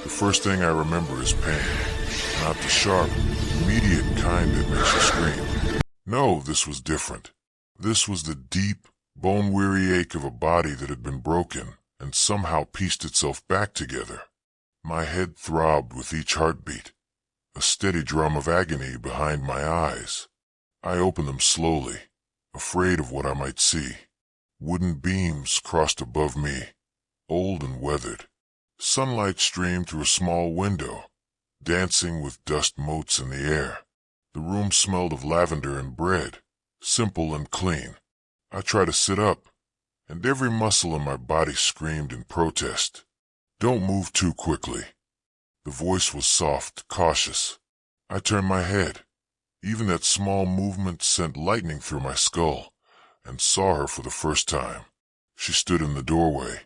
The first thing I remember is pain. Not the sharp, immediate kind that makes you scream. No, this was different. This was the deep, bone-weary ache of a body that had been broken and somehow pieced itself back together. My head throbbed with each heartbeat, a steady drum of agony behind my eyes. I opened them slowly, afraid of what I might see. Wooden beams crossed above me, old and weathered. Sunlight streamed through a small window, dancing with dust motes in the air. The room smelled of lavender and bread, simple and clean. I tried to sit up, and every muscle in my body screamed in protest. "Don't move too quickly." The voice was soft, cautious. I turned my head. Even that small movement sent lightning through my skull, and saw her for the first time. She stood in the doorway,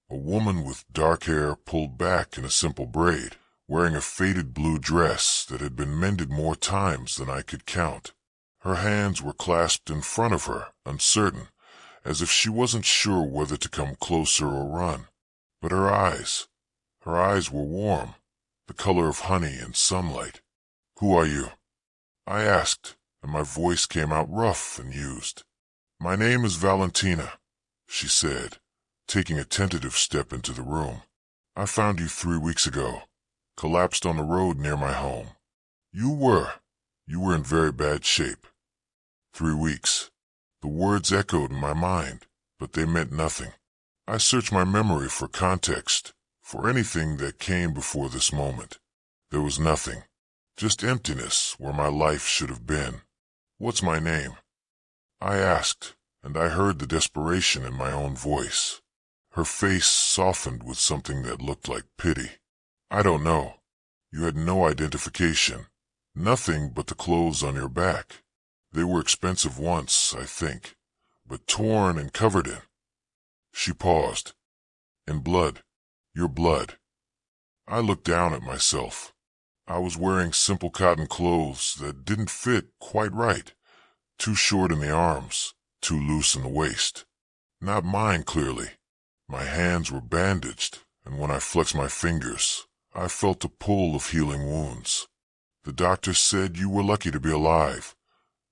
a woman with dark hair pulled back in a simple braid, wearing a faded blue dress that had been mended more times than I could count. Her hands were clasped in front of her, uncertain, as if she wasn't sure whether to come closer or run. But her eyes were warm, the color of honey and sunlight. "Who are you?" I asked, and my voice came out rough and used. "My name is Valentina," she said, taking a tentative step into the room. "I found you 3 weeks ago, collapsed on the road near my home. You were in very bad shape." 3 weeks. The words echoed in my mind, but they meant nothing. I searched my memory for context, for anything that came before this moment. There was nothing, just emptiness where my life should have been. "What's my name?" I asked, and I heard the desperation in my own voice. Her face softened with something that looked like pity. "I don't know. You had no identification. Nothing but the clothes on your back. They were expensive once, I think, but torn and covered in." She paused. "In blood. Your blood." I looked down at myself. I was wearing simple cotton clothes that didn't fit quite right. Too short in the arms, too loose in the waist. Not mine, clearly. My hands were bandaged, and when I flexed my fingers, I felt a pull of healing wounds. "The doctor said you were lucky to be alive,"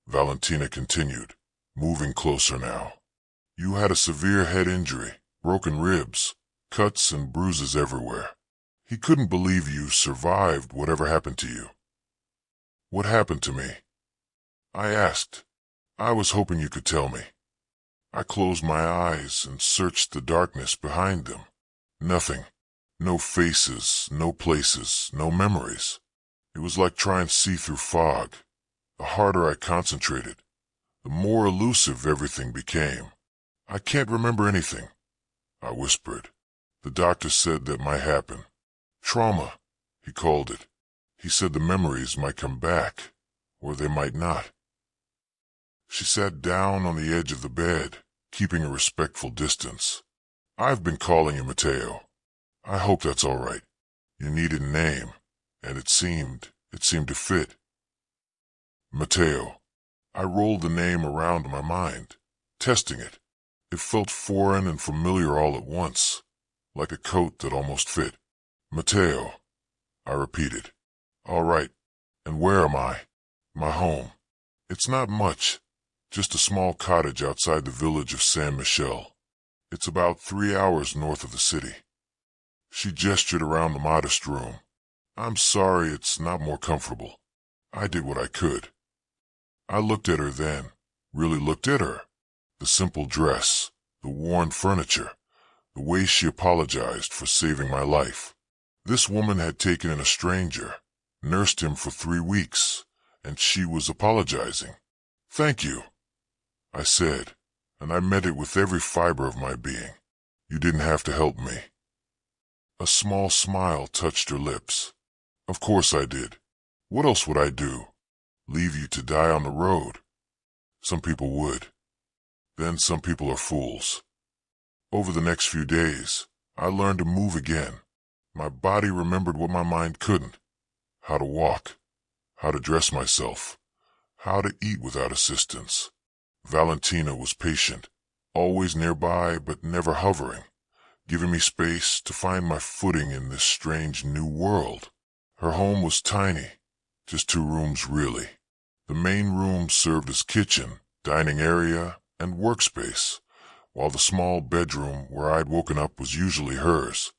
Valentina continued, moving closer now. "You had a severe head injury, broken ribs, cuts and bruises everywhere. He couldn't believe you survived whatever happened to you." "What happened to me?" I asked. I was hoping you could tell me. I closed my eyes and searched the darkness behind them. Nothing. No faces, no places, no memories. It was like trying to see through fog. The harder I concentrated, the more elusive everything became. "I can't remember anything," I whispered. "The doctor said that might happen. Trauma, he called it. He said the memories might come back, or they might not." She sat down on the edge of the bed, keeping a respectful distance. "I've been calling you Mateo. I hope that's all right. You needed a name, and it seemed to fit." Mateo. I rolled the name around in my mind, testing it. It felt foreign and familiar all at once, like a coat that almost fit. "Mateo," I repeated. "All right. And where am I?" "My home. It's not much. Just a small cottage outside the village of San Michel. It's about 3 hours north of the city." She gestured around the modest room. "I'm sorry it's not more comfortable. I did what I could." I looked at her then, really looked at her. The simple dress, the worn furniture, the way she apologized for saving my life. This woman had taken in a stranger, nursed him for 3 weeks, and she was apologizing. "Thank you," I said, and I meant it with every fiber of my being. "You didn't have to help me." A small smile touched her lips. "Of course I did. What else would I do? Leave you to die on the road? Some people would. Then some people are fools." Over the next few days, I learned to move again. My body remembered what my mind couldn't. How to walk, how to dress myself, how to eat without assistance. Valentina was patient, always nearby but never hovering, giving me space to find my footing in this strange new world. Her home was tiny, just 2 rooms really. The main room served as kitchen, dining area, and workspace, while the small bedroom where I'd woken up was usually hers.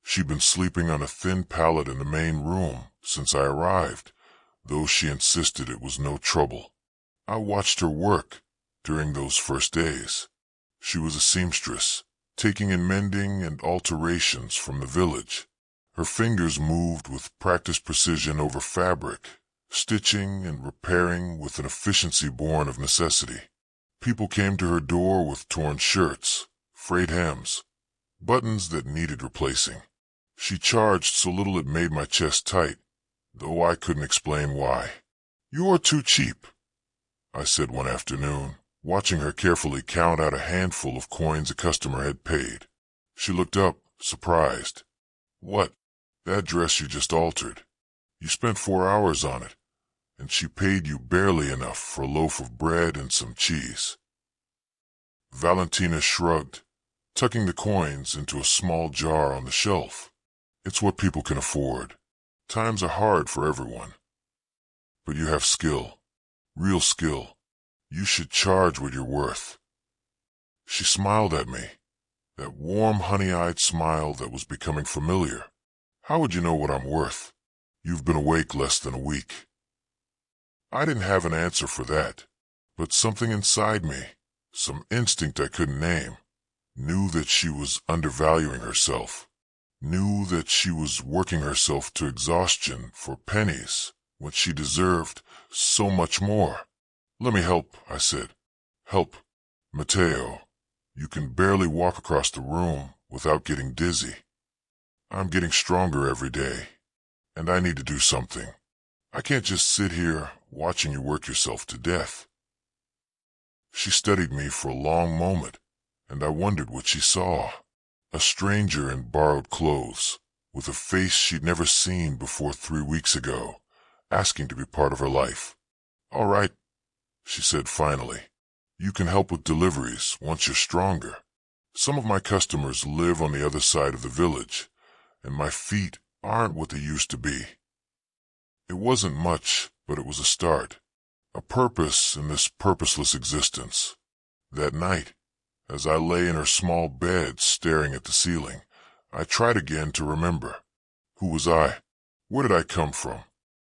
She'd been sleeping on a thin pallet in the main room since I arrived, though she insisted it was no trouble. I watched her work during those first days. She was a seamstress, taking in mending and alterations from the village. Her fingers moved with practiced precision over fabric, stitching and repairing with an efficiency born of necessity. People came to her door with torn shirts, frayed hems, buttons that needed replacing. She charged so little it made my chest tight, though I couldn't explain why. "You're too cheap," I said one afternoon, watching her carefully count out a handful of coins a customer had paid. She looked up, surprised. "What? That dress you just altered. You spent 4 hours on it, and she paid you barely enough for a loaf of bread and some cheese." Valentina shrugged, tucking the coins into a small jar on the shelf. "It's what people can afford. Times are hard for everyone. But you have skill, real skill. You should charge what you're worth." She smiled at me, that warm, honey-eyed smile that was becoming familiar. "How would you know what I'm worth? You've been awake less than a week." I didn't have an answer for that, but something inside me, some instinct I couldn't name, knew that she was undervaluing herself, knew that she was working herself to exhaustion for pennies when she deserved so much more. "Let me help," I said. "Help. Mateo, you can barely walk across the room without getting dizzy. I'm getting stronger every day, and I need to do something. I can't just sit here watching you work yourself to death." She studied me for a long moment, and I wondered what she saw. A stranger in borrowed clothes, with a face she'd never seen before 3 weeks ago, asking to be part of her life. "All right," she said finally. "You can help with deliveries once you're stronger. Some of my customers live on the other side of the village, and my feet aren't what they used to be." It wasn't much, but it was a start, a purpose in this purposeless existence. That night, as I lay in her small bed staring at the ceiling, I tried again to remember. Who was I? Where did I come from?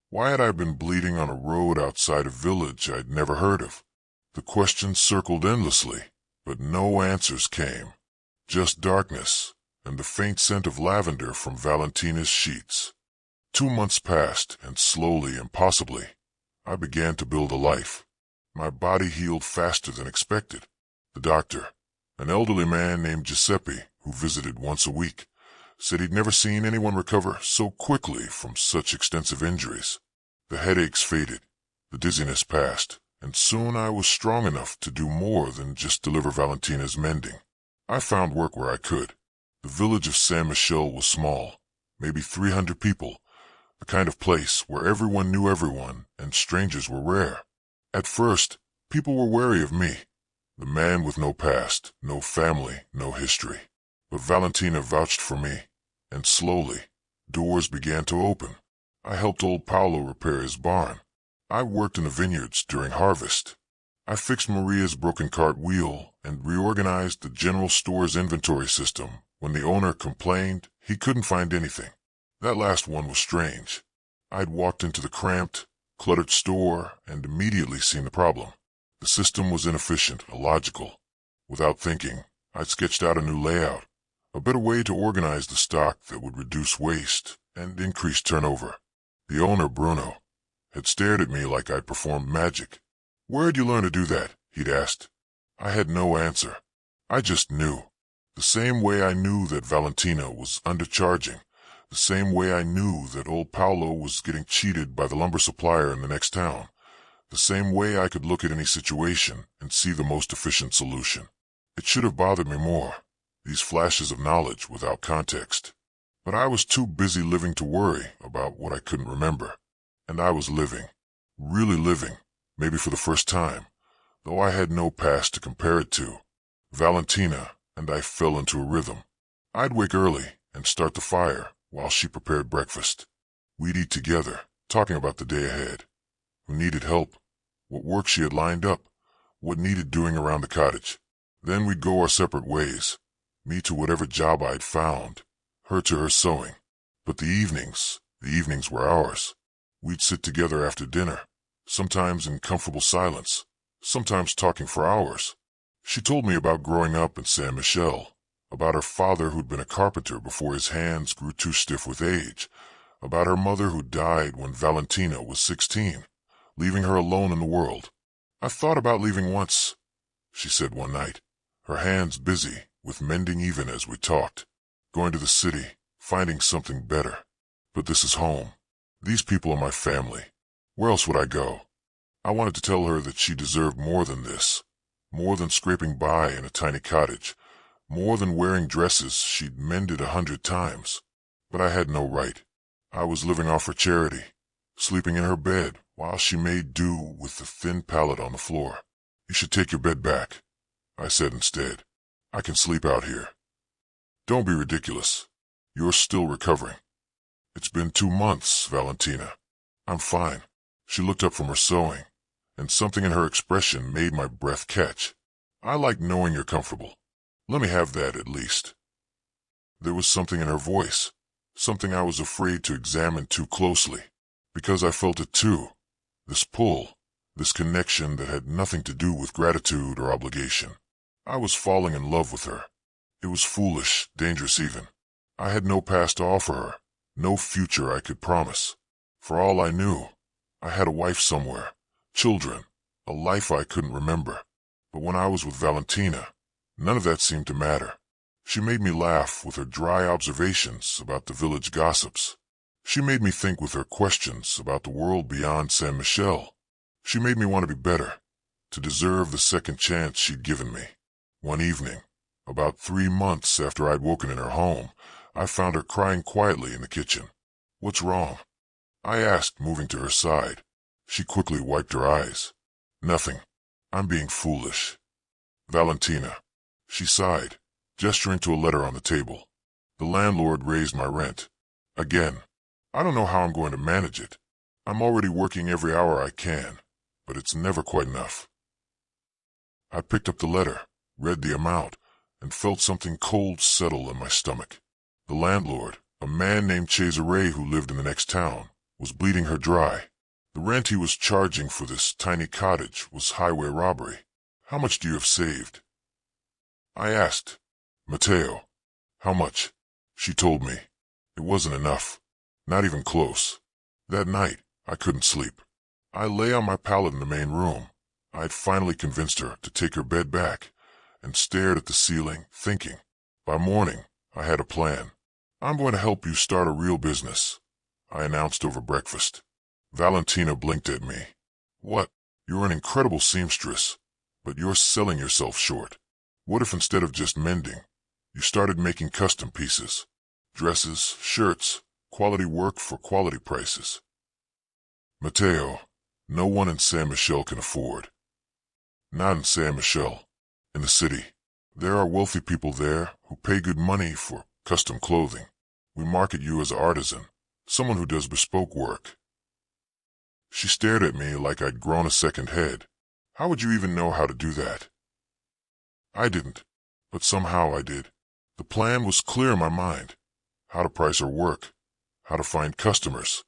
Why had I been bleeding on a road outside a village I'd never heard of? The questions circled endlessly, but no answers came. Just darkness and the faint scent of lavender from Valentina's sheets. 2 months passed, and slowly and possibly, I began to build a life. My body healed faster than expected. The doctor, an elderly man named Giuseppe, who visited once a week, said he'd never seen anyone recover so quickly from such extensive injuries. The headaches faded, the dizziness passed, and soon I was strong enough to do more than just deliver Valentina's mending. I found work where I could. The village of San Michel was small, maybe 300 people, the kind of place where everyone knew everyone and strangers were rare. At first, people were wary of me, the man with no past, no family, no history. But Valentina vouched for me, and slowly, doors began to open. I helped old Paolo repair his barn. I worked in the vineyards during harvest. I fixed Maria's broken cart wheel and reorganized the general store's inventory system when the owner complained he couldn't find anything. That last one was strange. I'd walked into the cramped, cluttered store and immediately seen the problem. The system was inefficient, illogical. Without thinking, I'd sketched out a new layout, a better way to organize the stock that would reduce waste and increase turnover. The owner, Bruno, had stared at me like I'd performed magic. "Where'd you learn to do that?" he'd asked. I had no answer. I just knew. The same way I knew that Valentina was undercharging, the same way I knew that old Paolo was getting cheated by the lumber supplier in the next town, the same way I could look at any situation and see the most efficient solution. It should have bothered me more, these flashes of knowledge without context. But I was too busy living to worry about what I couldn't remember. And I was living, really living, maybe for the first time, though I had no past to compare it to. Valentina and I fell into a rhythm. I'd wake early and start the fire while she prepared breakfast. We'd eat together, talking about the day ahead, who needed help, what work she had lined up, what needed doing around the cottage. Then we'd go our separate ways, me to whatever job I'd found, her to her sewing. But the evenings were ours. We'd sit together after dinner, sometimes in comfortable silence, sometimes talking for hours. She told me about growing up in San Michel, about her father who'd been a carpenter before his hands grew too stiff with age, about her mother who died when Valentina was 16, leaving her alone in the world. "I thought about leaving once," she said one night, her hands busy with mending even as we talked, "going to the city, finding something better. But this is home. These people are my family. Where else would I go?" I wanted to tell her that she deserved more than this, more than scraping by in a tiny cottage, more than wearing dresses she'd mended 100 times. But I had no right. I was living off her charity, sleeping in her bed while she made do with the thin pallet on the floor. "You should take your bed back," I said instead. "I can sleep out here." "Don't be ridiculous. You're still recovering." "It's been 2 months, Valentina. I'm fine." She looked up from her sewing, and something in her expression made my breath catch. "I like knowing you're comfortable. Let me have that at least." There was something in her voice, something I was afraid to examine too closely, because I felt it too, this pull, this connection that had nothing to do with gratitude or obligation. I was falling in love with her. It was foolish, dangerous even. I had no past to offer her, no future I could promise. For all I knew, I had a wife somewhere, children, a life I couldn't remember. But when I was with Valentina, none of that seemed to matter. She made me laugh with her dry observations about the village gossips. She made me think with her questions about the world beyond San Michel. She made me want to be better, to deserve the second chance she'd given me. One evening, about 3 months after I'd woken in her home, I found her crying quietly in the kitchen. "What's wrong?" I asked, moving to her side. She quickly wiped her eyes. "Nothing. I'm being foolish." "Valentina," she sighed, gesturing to a letter on the table. "The landlord raised my rent. Again. I don't know how I'm going to manage it. I'm already working every hour I can, but it's never quite enough." I picked up the letter, read the amount, and felt something cold settle in my stomach. The landlord, a man named Cesare who lived in the next town, was bleeding her dry. The rent he was charging for this tiny cottage was highway robbery. "How much do you have saved?" I asked. "Matteo, how much?" She told me. It wasn't enough. Not even close. That night, I couldn't sleep. I lay on my pallet in the main room. I had finally convinced her to take her bed back, and stared at the ceiling, thinking. By morning, I had a plan. "I'm going to help you start a real business," I announced over breakfast. Valentina blinked at me. "What? You're an incredible seamstress, but you're selling yourself short. What if instead of just mending, you started making custom pieces? Dresses, shirts, quality work for quality prices." "Matteo, no one in San Michel can afford." "Not in San Michel. In the city. There are wealthy people there who pay good money for custom clothing. We market you as an artisan, someone who does bespoke work." She stared at me like I'd grown a second head. "How would you even know how to do that?" I didn't, but somehow I did. The plan was clear in my mind. How to price her work, how to find customers,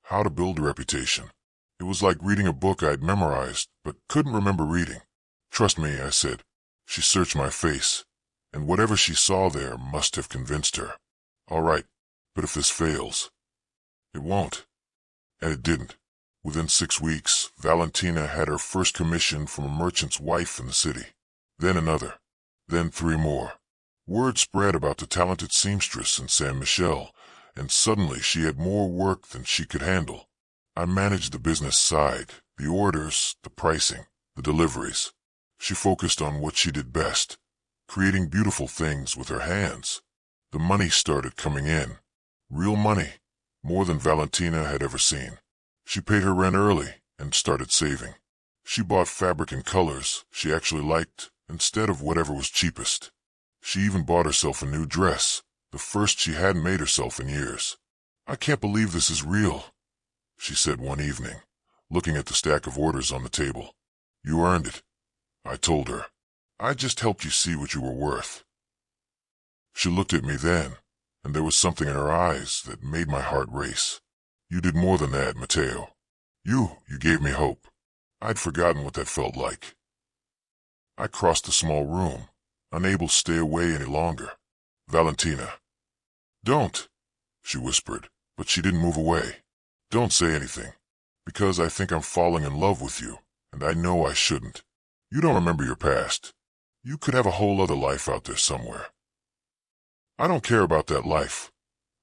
how to build a reputation. It was like reading a book I'd memorized but couldn't remember reading. "Trust me," I said. She searched my face, and whatever she saw there must have convinced her. "All right, but if this fails?" "It won't." And it didn't. Within 6 weeks, Valentina had her first commission from a merchant's wife in the city. Then another. Then 3 more. Word spread about the talented seamstress in San Michel, and suddenly she had more work than she could handle. I managed the business side, the orders, the pricing, the deliveries. She focused on what she did best, creating beautiful things with her hands. The money started coming in. Real money, more than Valentina had ever seen. She paid her rent early and started saving. She bought fabric and colors she actually liked instead of whatever was cheapest. She even bought herself a new dress, the first she hadn't made herself in years. "I can't believe this is real," she said one evening, looking at the stack of orders on the table. "You earned it," I told her. "I just helped you see what you were worth." She looked at me then, and there was something in her eyes that made my heart race. "You did more than that, Mateo. You gave me hope." I'd forgotten what that felt like. I crossed the small room, unable to stay away any longer. "Valentina." "Don't," she whispered, but she didn't move away. "Don't say anything, because I think I'm falling in love with you, and I know I shouldn't. You don't remember your past. You could have a whole other life out there somewhere." "I don't care about that life,"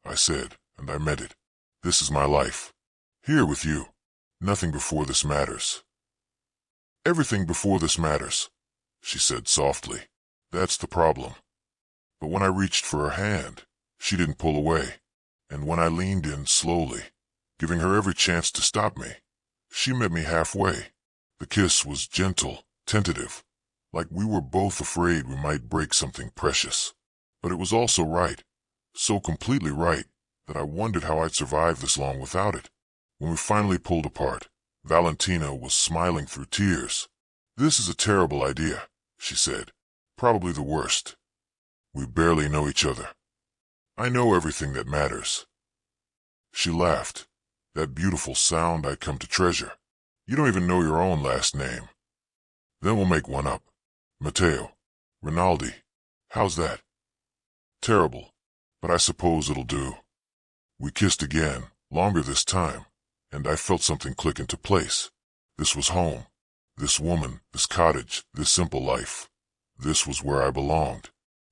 I said, and I meant it. "This is my life. Here with you. Nothing before this matters." "Everything before this matters," she said softly. "That's the problem." But when I reached for her hand, she didn't pull away, and when I leaned in slowly, giving her every chance to stop me, she met me halfway. The kiss was gentle, tentative, like we were both afraid we might break something precious. But it was also right, so completely right, that I wondered how I'd survive this long without it. When we finally pulled apart, Valentina was smiling through tears. "This is a terrible idea," she said. "Probably the worst. We barely know each other. I know everything that matters." She laughed, that beautiful sound I'd come to treasure. "You don't even know your own last name." "Then we'll make one up. Mateo. Rinaldi. How's that?" "Terrible, but I suppose it'll do." We kissed again, longer this time, and I felt something click into place. This was home. This woman, this cottage, this simple life. This was where I belonged.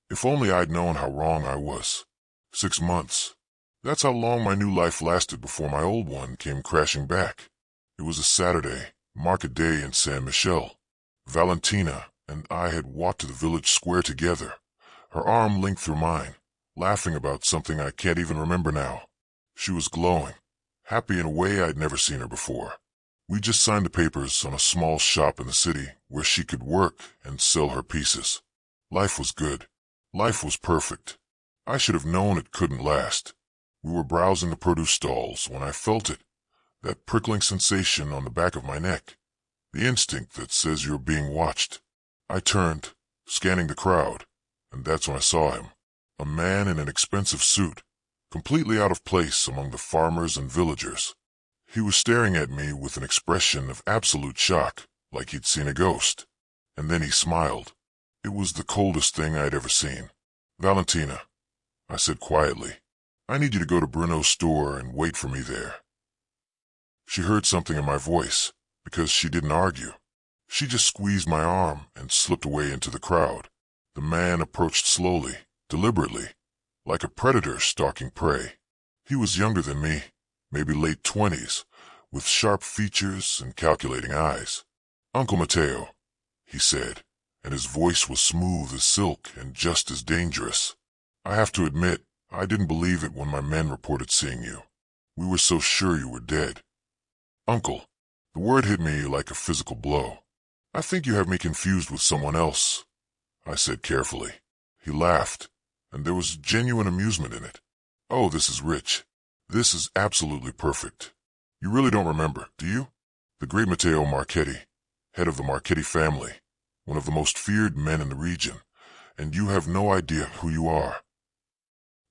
If only I'd known how wrong I was. 6 months. That's how long my new life lasted before my old one came crashing back. It was a Saturday, market day in San Michel. Valentina and I had walked to the village square together, her arm linked through mine, laughing about something I can't even remember now. She was glowing, happy in a way I'd never seen her before. We just signed the papers on a small shop in the city where she could work and sell her pieces. Life was good. Life was perfect. I should have known it couldn't last. We were browsing the produce stalls when I felt it, that prickling sensation on the back of my neck, the instinct that says you're being watched. I turned, scanning the crowd, and that's when I saw him, a man in an expensive suit, completely out of place among the farmers and villagers. He was staring at me with an expression of absolute shock, like he'd seen a ghost. And then he smiled. It was the coldest thing I'd ever seen. "Valentina," I said quietly, "I need you to go to Bruno's store and wait for me there." She heard something in my voice, because she didn't argue. She just squeezed my arm and slipped away into the crowd. The man approached slowly, deliberately, like a predator stalking prey. He was younger than me, maybe late 20s, with sharp features and calculating eyes. "Uncle Mateo," he said, and his voice was smooth as silk and just as dangerous. "I have to admit, I didn't believe it when my men reported seeing you. We were so sure you were dead." "Uncle," the word hit me like a physical blow. "I think you have me confused with someone else," I said carefully. He laughed, and there was genuine amusement in it. "Oh, this is rich. This is absolutely perfect. You really don't remember, do you? The great Matteo Marchetti, head of the Marchetti family, one of the most feared men in the region, and you have no idea who you are."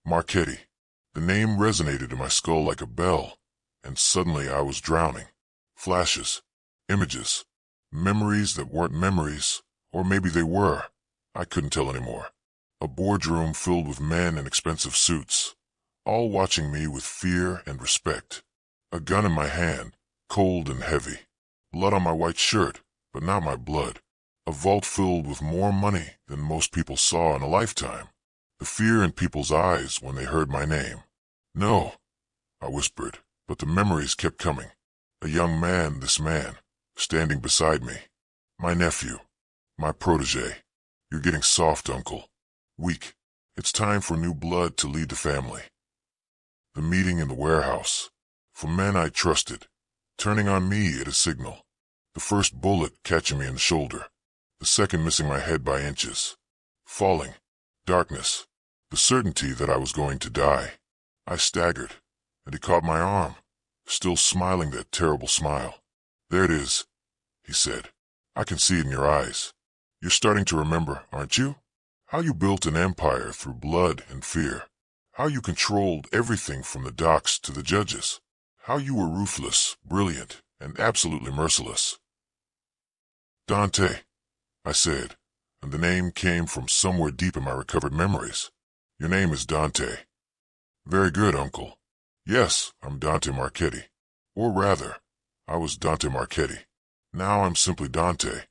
Marchetti. The name resonated in my skull like a bell, and suddenly I was drowning. Flashes, images, memories that weren't memories, or maybe they were. I couldn't tell anymore. A boardroom filled with men in expensive suits, all watching me with fear and respect. A gun in my hand, cold and heavy. Blood on my white shirt, but not my blood. A vault filled with more money than most people saw in a lifetime. The fear in people's eyes when they heard my name. "No," I whispered, but the memories kept coming. A young man, this man, standing beside me. My nephew, my protege. "You're getting soft, Uncle. Weak. It's time for new blood to lead the family." The meeting in the warehouse. For men I trusted, turning on me at a signal. The first bullet catching me in the shoulder. The second missing my head by inches. Falling. Darkness. the certainty that I was going to die. I staggered, and he caught my arm, still smiling that terrible smile. "There it is," he said. "I can see it in your eyes. You're starting to remember, aren't you? How you built an empire through blood and fear. How you controlled everything from the docks to the judges. How you were ruthless, brilliant, and absolutely merciless." "Dante," I said, and the name came from somewhere deep in my recovered memories. "Your name is Dante." "Very good, Uncle. Yes, I'm Dante Marchetti. Or rather, I was Dante Marchetti. Now I'm simply Dante,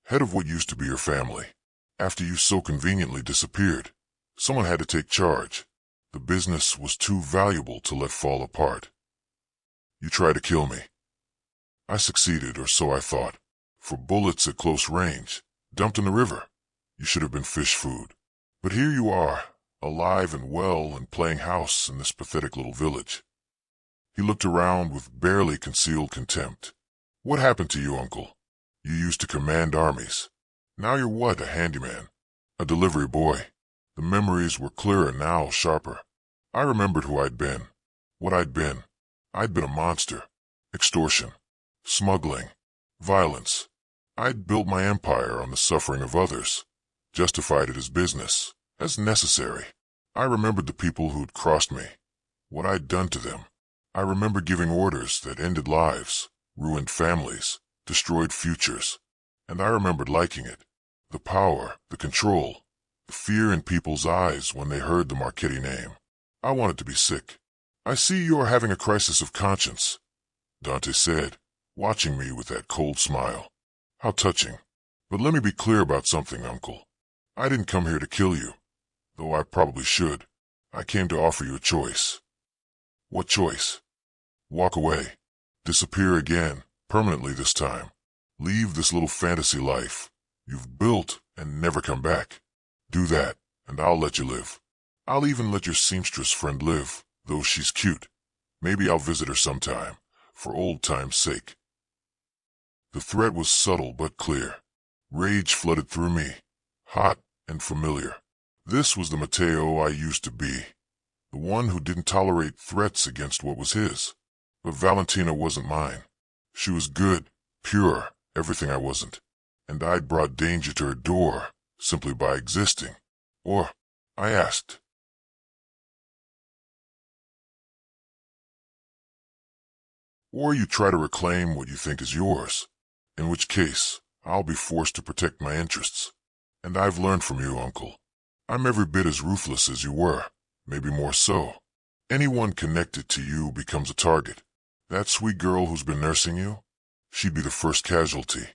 head of what used to be your family. After you so conveniently disappeared, someone had to take charge. The business was too valuable to let fall apart. You tried to kill me. I succeeded, or so I thought, for bullets at close range, dumped in the river. You should have been fish food. But here you are, alive and well and playing house in this pathetic little village." He looked around with barely concealed contempt. "What happened to you, Uncle? You used to command armies. Now you're what, a handyman? A delivery boy?" The memories were clearer now, sharper. I remembered who I'd been, what I'd been. I'd been a monster. Extortion, smuggling, violence. I'd built my empire on the suffering of others, justified it as business, as necessary. I remembered the people who'd crossed me, what I'd done to them. I remember giving orders that ended lives, ruined families, destroyed futures. And I remembered liking it. The power, the control, the fear in people's eyes when they heard the Marchetti name. I wanted to be sick. "I see you are having a crisis of conscience," Dante said, watching me with that cold smile. "How touching. But let me be clear about something, Uncle. I didn't come here to kill you, though I probably should. I came to offer you a choice." "What choice?" "Walk away. Disappear again, permanently this time. Leave this little fantasy life you've built and never come back. Do that, and I'll let you live. I'll even let your seamstress friend live, though she's cute. Maybe I'll visit her sometime, for old time's sake." The threat was subtle but clear. Rage flooded through me, hot and familiar. This was the Mateo I used to be, the one who didn't tolerate threats against what was his. But Valentina wasn't mine. She was good, pure, everything I wasn't. And I'd brought danger to her door simply by existing. Or, I asked. Or you try to reclaim what you think is yours, in which case I'll be forced to protect my interests. And I've learned from you, Uncle. I'm every bit as ruthless as you were, maybe more so. Anyone connected to you becomes a target. That sweet girl who's been nursing you, she'd be the first casualty.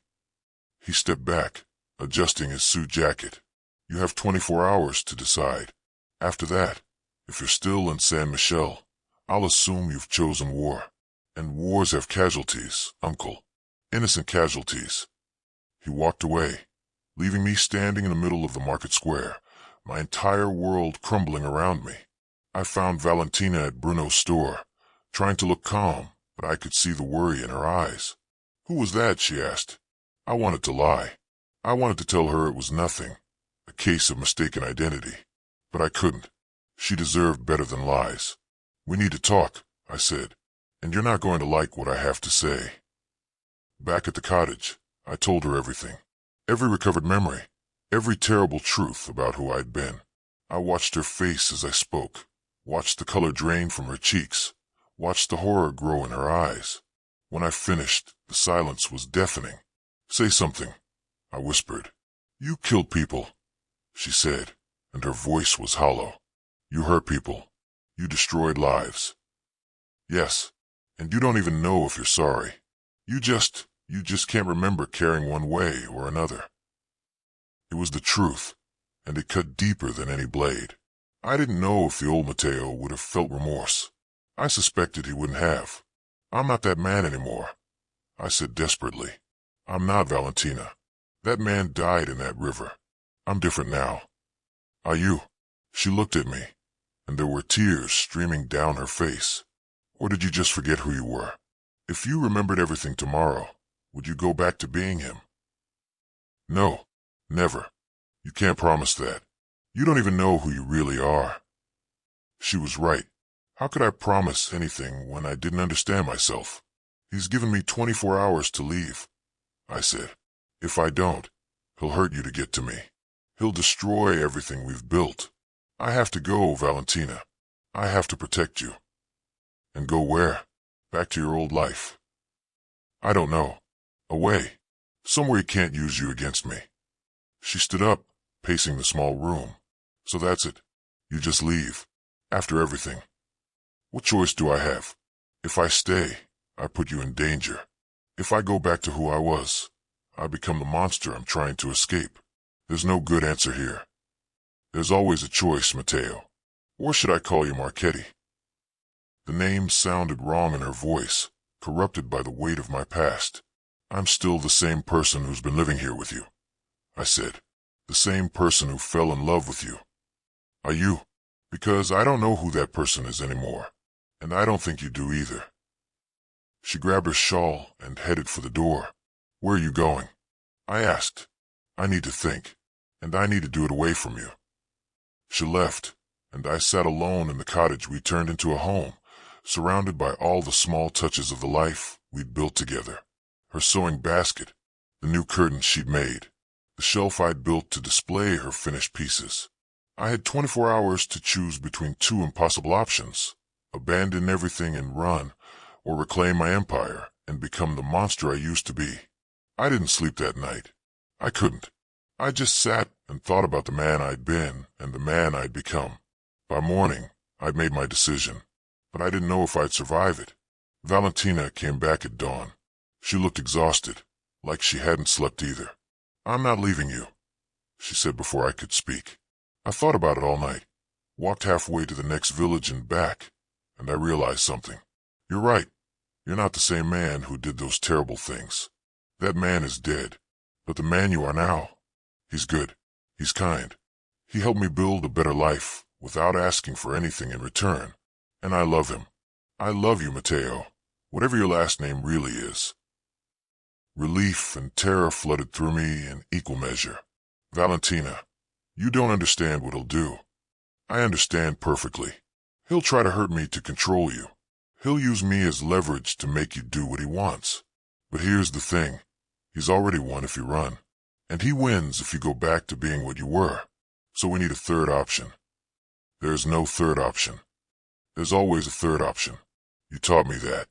He stepped back, adjusting his suit jacket. You have 24 hours to decide. After that, if you're still in San Michel, I'll assume you've chosen war. And wars have casualties, Uncle. Innocent casualties. He walked away, leaving me standing in the middle of the market square, my entire world crumbling around me. I found Valentina at Bruno's store, trying to look calm, but I could see the worry in her eyes. "Who was that?" she asked. I wanted to lie. I wanted to tell her it was nothing, a case of mistaken identity. But I couldn't. She deserved better than lies. "We need to talk," I said, "and you're not going to like what I have to say." Back at the cottage, I told her everything. Every recovered memory, every terrible truth about who I'd been. I watched her face as I spoke, watched the color drain from her cheeks, watched the horror grow in her eyes. When I finished, the silence was deafening. "Say something," I whispered. "You killed people," she said, and her voice was hollow. "You hurt people. You destroyed lives." "Yes, and you don't even know if you're sorry. You just can't remember caring one way or another." It was the truth, and it cut deeper than any blade. I didn't know if the old Mateo would have felt remorse. I suspected he wouldn't have. "I'm not that man anymore," I said desperately. "I'm not Valentina. That man died in that river. I'm different now." "Are you?" She looked at me, and there were tears streaming down her face. "Or did you just forget who you were? If you remembered everything tomorrow, would you go back to being him?" "No, never. You can't promise that. You don't even know who you really are. She was right. How could I promise anything when I didn't understand myself? He's given me 24 hours to leave, I said. If I don't, he'll hurt you to get to me. He'll destroy everything we've built. I have to go, Valentina. I have to protect you. And go where? Back to your old life. I don't know. Away. Somewhere he can't use you against me. She stood up, pacing the small room. So that's it. You just leave. After everything. What choice do I have? If I stay, I put you in danger. If I go back to who I was, I become the monster I'm trying to escape. There's no good answer here. There's always a choice, Matteo. Or should I call you Marchetti? The name sounded wrong in her voice, corrupted by the weight of my past. I'm still the same person who's been living here with you, I said. The same person who fell in love with you. Are you? Because I don't know who that person is anymore, and I don't think you do either. She grabbed her shawl and headed for the door. Where are you going? I asked. I need to think, and I need to do it away from you. She left, and I sat alone in the cottage we turned into a home, surrounded by all the small touches of the life we'd built together. Her sewing basket, the new curtains she'd made, the shelf I'd built to display her finished pieces. I had 24 hours to choose between two impossible options: abandon everything and run, or reclaim my empire and become the monster I used to be. I didn't sleep that night. I couldn't. I just sat and thought about the man I'd been and the man I'd become. By morning, I'd made my decision, but I didn't know if I'd survive it. Valentina came back at dawn. She looked exhausted, like she hadn't slept either. I'm not leaving you, she said before I could speak. I thought about it all night, walked halfway to the next village and back, and I realized something. You're right. You're not the same man who did those terrible things. That man is dead. But the man you are now, he's good. He's kind. He helped me build a better life without asking for anything in return. And I love him. I love you, Matteo, whatever your last name really is. Relief and terror flooded through me in equal measure. Valentina, you don't understand what he'll do. I understand perfectly. He'll try to hurt me to control you. He'll use me as leverage to make you do what he wants. But here's the thing. He's already won if you run. And he wins if you go back to being what you were. So we need a third option. There's no third option. There's always a third option. You taught me that.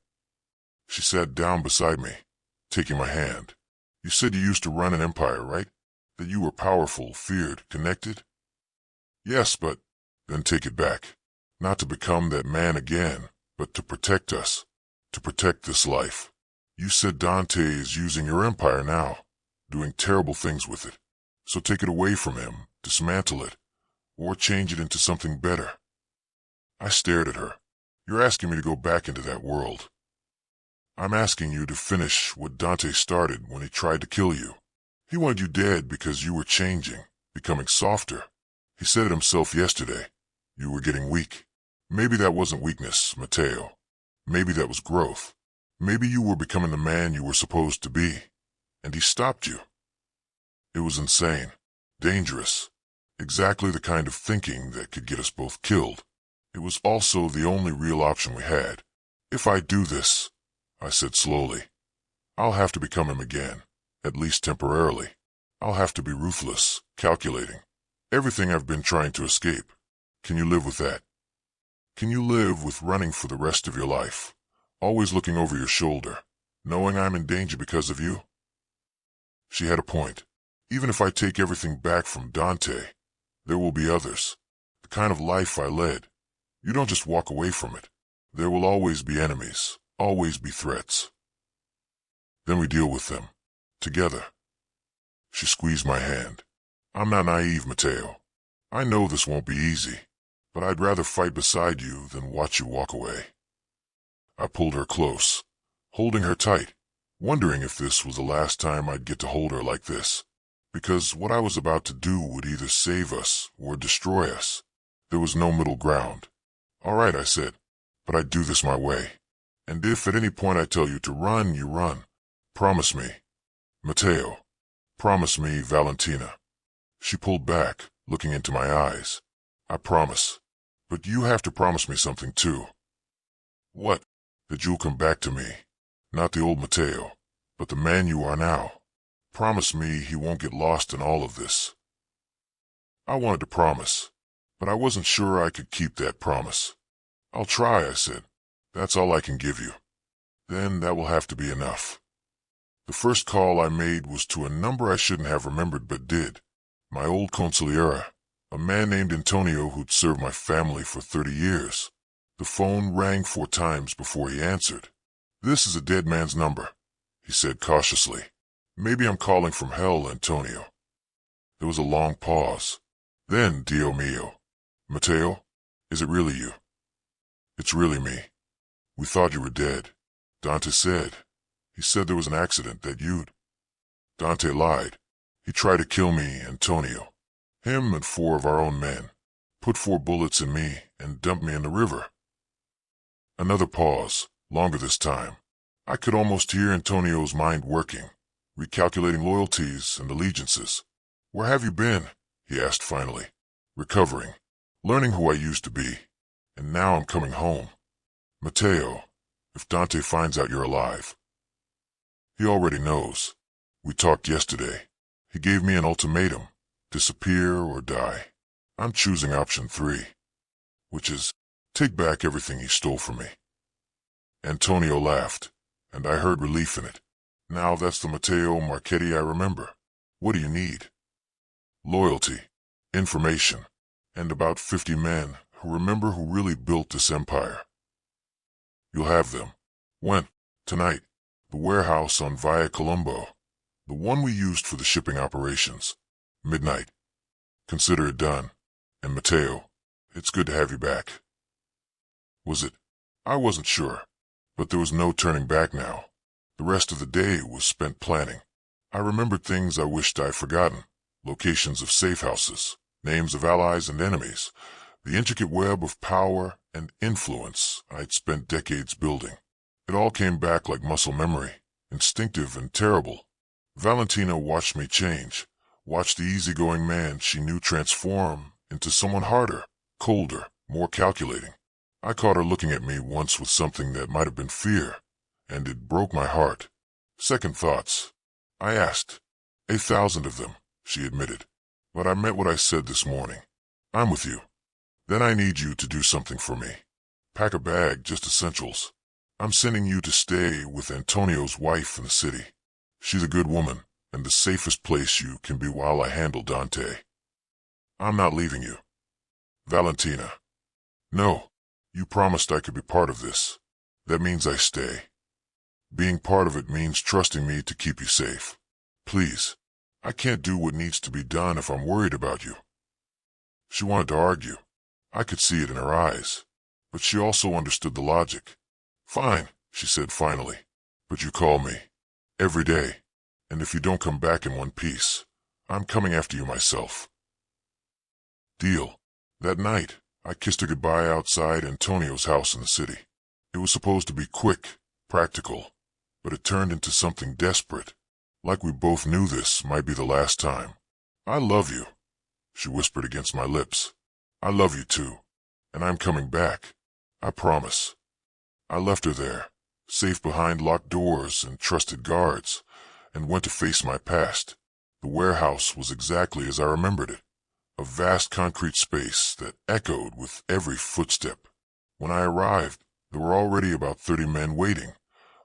She sat down beside me, taking my hand. You said you used to run an empire, right? That you were powerful, feared, connected? Yes, but then take it back. Not to become that man again, but to protect us. To protect this life. You said Dante is using your empire now, doing terrible things with it. So take it away from him, dismantle it, or change it into something better. I stared at her. You're asking me to go back into that world. I'm asking you to finish what Dante started when he tried to kill you. He wanted you dead because you were changing, becoming softer. He said it himself yesterday. You were getting weak. Maybe that wasn't weakness, Matteo. Maybe that was growth. Maybe you were becoming the man you were supposed to be, and he stopped you. It was insane, dangerous, exactly the kind of thinking that could get us both killed. It was also the only real option we had. If I do this, I said slowly, I'll have to become him again, at least temporarily. I'll have to be ruthless, calculating. Everything I've been trying to escape. Can you live with that? Can you live with running for the rest of your life? Always looking over your shoulder, knowing I'm in danger because of you? She had a point. Even if I take everything back from Dante, there will be others. The kind of life I led. You don't just walk away from it. There will always be enemies, always be threats. Then we deal with them, together. She squeezed my hand. I'm not naive, Matteo. I know this won't be easy, but I'd rather fight beside you than watch you walk away. I pulled her close, holding her tight, wondering if this was the last time I'd get to hold her like this, because what I was about to do would either save us or destroy us. There was no middle ground. All right, I said, but I'd do this my way. And if at any point I tell you to run, you run. Promise me. Matteo. Promise me, Valentina. She pulled back, looking into my eyes. I promise. But you have to promise me something too. What? That you'll come back to me. Not the old Mateo, but the man you are now. Promise me he won't get lost in all of this. I wanted to promise, but I wasn't sure I could keep that promise. I'll try, I said. That's all I can give you. Then that will have to be enough. The first call I made was to a number I shouldn't have remembered but did. My old consigliere, a man named Antonio who'd served my family for 30 years. The phone rang 4 times before he answered. This is a dead man's number, he said cautiously. Maybe I'm calling from hell, Antonio. There was a long pause. Then, Dio mio. Mateo, is it really you? It's really me. We thought you were dead. Dante said. He said there was an accident that you'd... Dante lied. He tried to kill me, Antonio. Him and 4 of our own men. Put 4 bullets in me and dumped me in the river. Another pause, longer this time. I could almost hear Antonio's mind working, recalculating loyalties and allegiances. Where have you been? He asked finally. Recovering, learning who I used to be, and now I'm coming home. Mateo, if Dante finds out you're alive. He already knows. We talked yesterday. He gave me an ultimatum, disappear or die. I'm choosing option 3, which is take back everything he stole from me. Antonio laughed, and I heard relief in it. Now that's the Mateo Marchetti I remember. What do you need? Loyalty, information, and about 50 men who remember who really built this empire. You'll have them. When? Tonight. The warehouse on Via Colombo. The one we used for the shipping operations. Midnight. Consider it done. And Mateo, it's good to have you back. Was it? I wasn't sure. But there was no turning back now. The rest of the day was spent planning. I remembered things I wished I'd forgotten. Locations of safe houses, names of allies and enemies, the intricate web of power and influence I'd spent decades building. It all came back like muscle memory, instinctive and terrible. Valentina watched me change, watched the easygoing man she knew transform into someone harder, colder, more calculating. I caught her looking at me once with something that might have been fear, and it broke my heart. Second thoughts. I asked. 1,000 of them, she admitted. But I meant what I said this morning. I'm with you. Then I need you to do something for me. Pack a bag, just essentials. I'm sending you to stay with Antonio's wife in the city. She's a good woman, and the safest place you can be while I handle Dante. I'm not leaving you. Valentina. No, you promised I could be part of this. That means I stay. Being part of it means trusting me to keep you safe. Please, I can't do what needs to be done if I'm worried about you. She wanted to argue. I could see it in her eyes, but she also understood the logic. Fine, she said finally, but you call me. Every day, and if you don't come back in one piece, I'm coming after you myself. Deal. That night, I kissed her goodbye outside Antonio's house in the city. It was supposed to be quick, practical, but it turned into something desperate, like we both knew this might be the last time. I love you, she whispered against my lips. I love you too, and I'm coming back. I promise. I left her there, safe behind locked doors and trusted guards, and went to face my past. The warehouse was exactly as I remembered it, a vast concrete space that echoed with every footstep. When I arrived, there were already about 30 men waiting,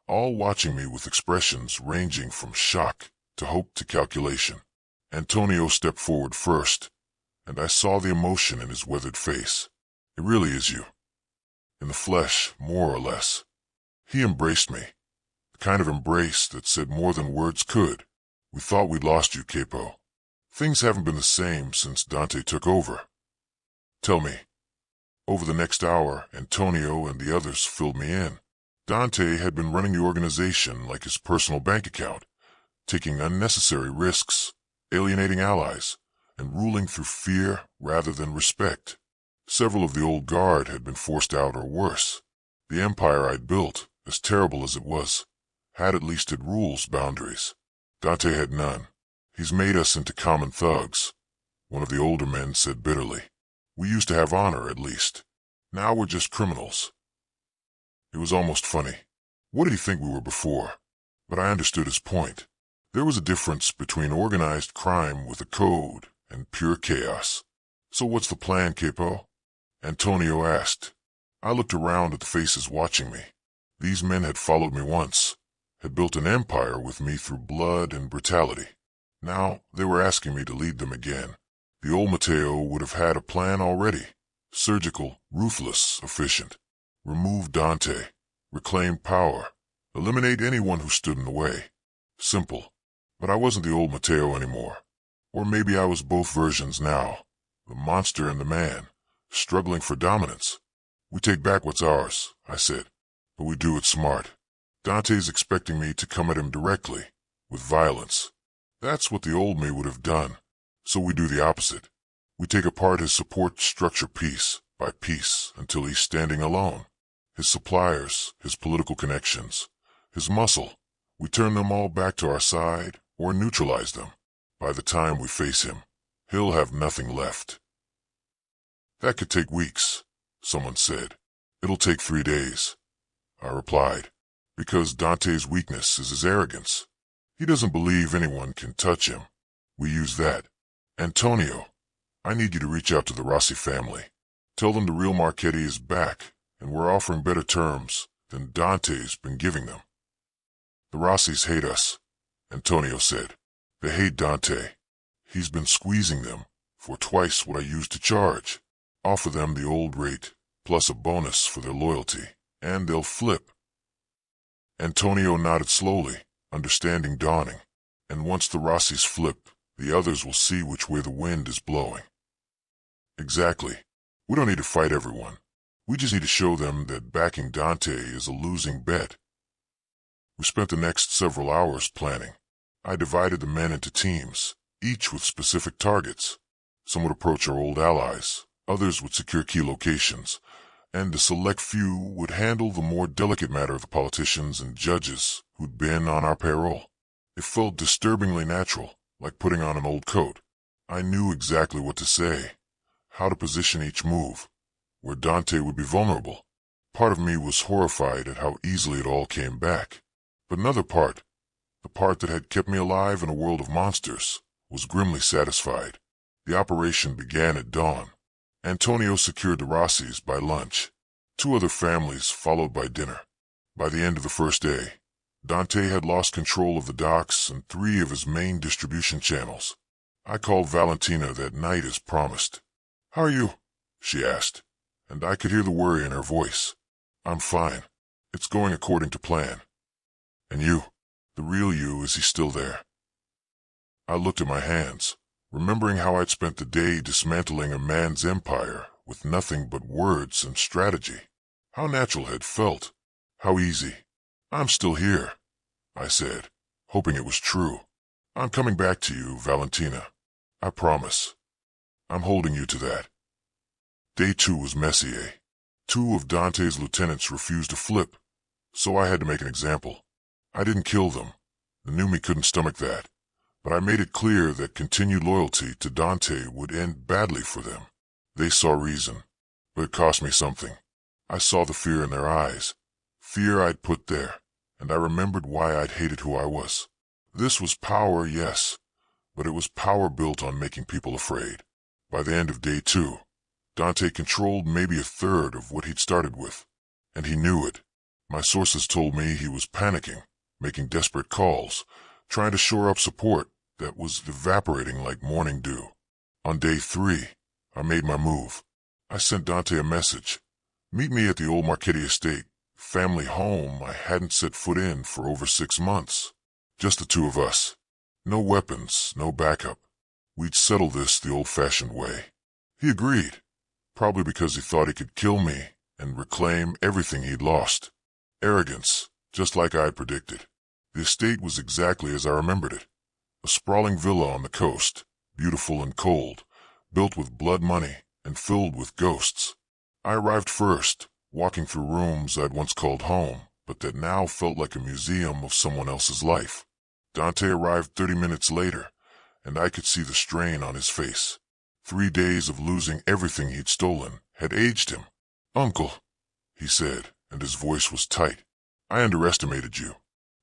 all watching me with expressions ranging from shock to hope to calculation. Antonio stepped forward first, and I saw the emotion in his weathered face. It really is you. In the flesh, more or less. He embraced me, the kind of embrace that said more than words could. We thought we'd lost you, Capo. Things haven't been the same since Dante took over. Tell me. Over the next hour, Antonio and the others filled me in. Dante had been running the organization like his personal bank account, taking unnecessary risks, alienating allies, and ruling through fear rather than respect. Several of the old guard had been forced out or worse. The empire I'd built, as terrible as it was, had at least its rules, boundaries. Dante had none. He's made us into common thugs. one of the older men said bitterly. We used to have honor, at least. Now we're just criminals. It was almost funny. What did he think we were before? But I understood his point. There was a difference between organized crime with a code and pure chaos. So what's the plan, Capo? Antonio asked. I looked around at the faces watching me. These men had followed me once, had built an empire with me through blood and brutality. Now they were asking me to lead them again. The old Mateo would have had a plan already. Surgical, ruthless, efficient. Remove Dante. Reclaim power. Eliminate anyone who stood in the way. Simple. But I wasn't the old Mateo anymore. Or maybe I was both versions now. The monster and the man, struggling for dominance. We take back what's ours, I said, but we do it smart. Dante's expecting me to come at him directly, with violence. That's what the old me would have done. So we do the opposite. We take apart his support structure piece by piece until he's standing alone. His suppliers, his political connections, his muscle. We turn them all back to our side or neutralize them. By the time we face him, he'll have nothing left. That could take weeks, someone said. It'll take 3 days, I replied, because Dante's weakness is his arrogance. He doesn't believe anyone can touch him. We use that. Antonio, I need you to reach out to the Rossi family. Tell them the real Marchetti is back, and we're offering better terms than Dante's been giving them. The Rossis hate us, Antonio said. They hate Dante. He's been squeezing them for twice what I used to charge. Offer them the old rate, plus a bonus for their loyalty, and they'll flip. Antonio nodded slowly, understanding dawning. And once the Rossis flip, the others will see which way the wind is blowing. Exactly. We don't need to fight everyone. We just need to show them that backing Dante is a losing bet. We spent the next several hours planning. I divided the men into teams, each with specific targets. Some would approach our old allies, others would secure key locations, and a select few would handle the more delicate matter of the politicians and judges who'd been on our payroll. It felt disturbingly natural, like putting on an old coat. I knew exactly what to say, how to position each move, where Dante would be vulnerable. Part of me was horrified at how easily it all came back. But another part, the part that had kept me alive in a world of monsters, was grimly satisfied. The operation began at dawn. Antonio secured the Rossis by lunch. 2 other families followed by dinner. By the end of the first day, Dante had lost control of the docks and 3 of his main distribution channels. I called Valentina that night as promised. "How are you?" she asked, and I could hear the worry in her voice. "I'm fine. It's going according to plan." "And you? The real you, is he still there?" I looked at my hands, remembering how I'd spent the day dismantling a man's empire with nothing but words and strategy. How natural it had felt. How easy. "I'm still here," I said, hoping it was true. "I'm coming back to you, Valentina. I promise. I'm holding you to that." Day 2 was messy, eh? 2 of Dante's lieutenants refused to flip, so I had to make an example. I didn't kill them. The new me couldn't stomach that. But I made it clear that continued loyalty to Dante would end badly for them. They saw reason, but it cost me something. I saw the fear in their eyes. Fear I'd put there, and I remembered why I'd hated who I was. This was power, yes, but it was power built on making people afraid. By the end of day 2, Dante controlled maybe 1/3 of what he'd started with, and he knew it. My sources told me he was panicking, making desperate calls, trying to shore up support that was evaporating like morning dew. On day 3, I made my move. I sent Dante a message. Meet me at the old Marchetti estate, family home I hadn't set foot in for over 6 months. Just the 2 of us. No weapons, no backup. We'd settle this the old-fashioned way. He agreed, probably because he thought he could kill me and reclaim everything he'd lost. Arrogance, just like I had predicted. The estate was exactly as I remembered it. A sprawling villa on the coast, beautiful and cold, built with blood money and filled with ghosts. I arrived first, walking through rooms I'd once called home, but that now felt like a museum of someone else's life. Dante arrived 30 minutes later, and I could see the strain on his face. 3 days of losing everything he'd stolen had aged him. "Uncle," he said, and his voice was tight, "I underestimated you.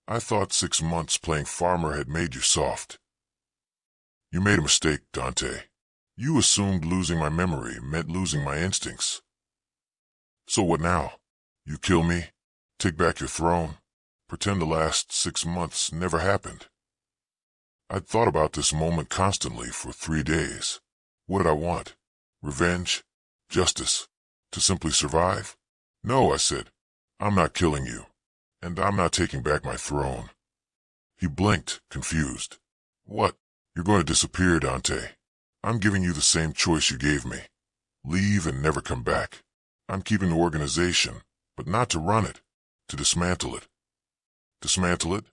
I thought 6 months playing farmer had made you soft. You made a mistake, Dante. You assumed losing my memory meant losing my instincts. So what now? You kill me? Take back your throne? Pretend the last 6 months never happened?" I'd thought about this moment constantly for 3 days. What did I want? Revenge? Justice? To simply survive? "No," I said. "I'm not killing you. And I'm not taking back my throne." He blinked, confused. "What? You're going to disappear, Dante. I'm giving you the same choice you gave me. Leave and never come back. I'm keeping the organization, but not to run it, to dismantle it." "Dismantle it?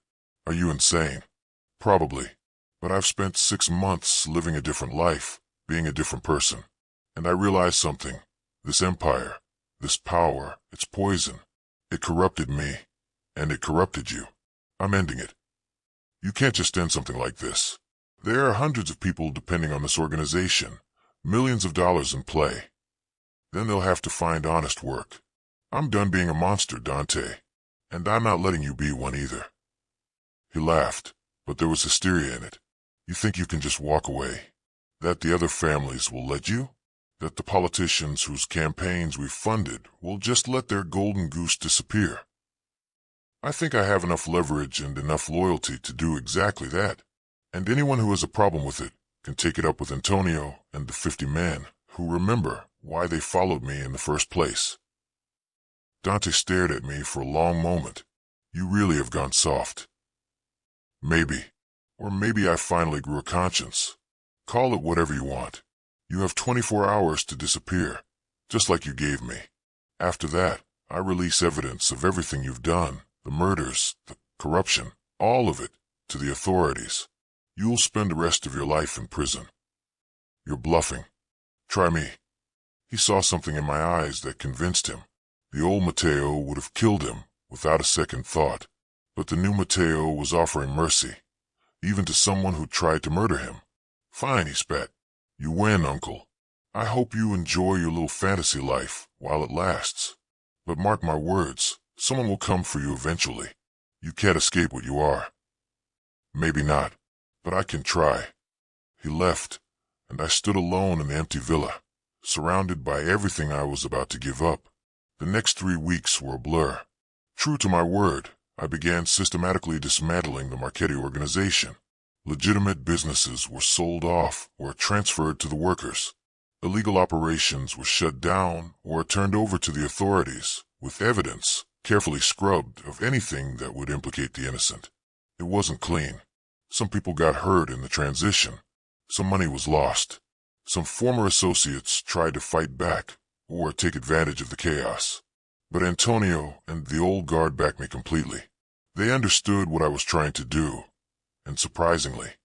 Are you insane?" "Probably. But I've spent 6 months living a different life, being a different person. And I realized something. This empire, this power, it's poison. It corrupted me, and it corrupted you. I'm ending it. You can't just end something like this. There are hundreds of people depending on this organization, millions of dollars in play. Then they'll have to find honest work. I'm done being a monster, Dante, and I'm not letting you be one either." He laughed, but there was hysteria in it. "You think you can just walk away? That the other families will let you? That the politicians whose campaigns we've funded will just let their golden goose disappear?" "I think I have enough leverage and enough loyalty to do exactly that. And anyone who has a problem with it can take it up with Antonio and the 50 men who remember why they followed me in the first place." Dante stared at me for a long moment. "You really have gone soft." "Maybe. Or maybe I finally grew a conscience. Call it whatever you want. You have 24 hours to disappear, just like you gave me. After that, I release evidence of everything you've done, the murders, the corruption, all of it, to the authorities. You'll spend the rest of your life in prison." "You're bluffing. Try me." He saw something in my eyes that convinced him. The old Mateo would have killed him without a second thought, but the new Mateo was offering mercy, even to someone who tried to murder him. "Fine," he spat. "You win, Uncle. I hope you enjoy your little fantasy life while it lasts. But mark my words, someone will come for you eventually. You can't escape what you are." "Maybe not, but I can try." He left, and I stood alone in the empty villa, surrounded by everything I was about to give up. The next 3 weeks were a blur. True to my word, I began systematically dismantling the Marchetti organization. Legitimate businesses were sold off or transferred to the workers. Illegal operations were shut down or turned over to the authorities, with evidence carefully scrubbed of anything that would implicate the innocent. It wasn't clean. Some people got hurt in the transition. Some money was lost. Some former associates tried to fight back or take advantage of the chaos. But Antonio and the old guard backed me completely. They understood what I was trying to do, and surprisingly,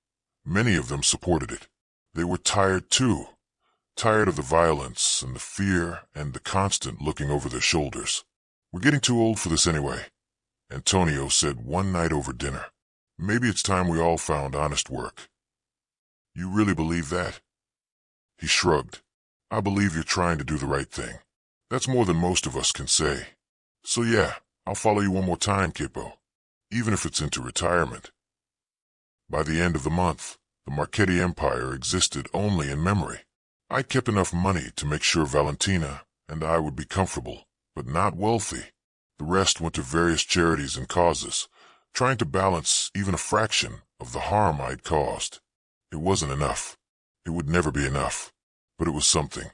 many of them supported it. They were tired too, tired of the violence and the fear and the constant looking over their shoulders. "We're getting too old for this anyway," Antonio said one night over dinner. "Maybe it's time we all found honest work." "You really believe that?" He shrugged. "I believe you're trying to do the right thing. That's more than most of us can say. So yeah, I'll follow you one more time, Capo, even if it's into retirement." By the end of the month, the Marchetti Empire existed only in memory. I kept enough money to make sure Valentina and I would be comfortable, but not wealthy. The rest went to various charities and causes, trying to balance even a fraction of the harm I'd caused. It wasn't enough. It would never be enough. But it was something.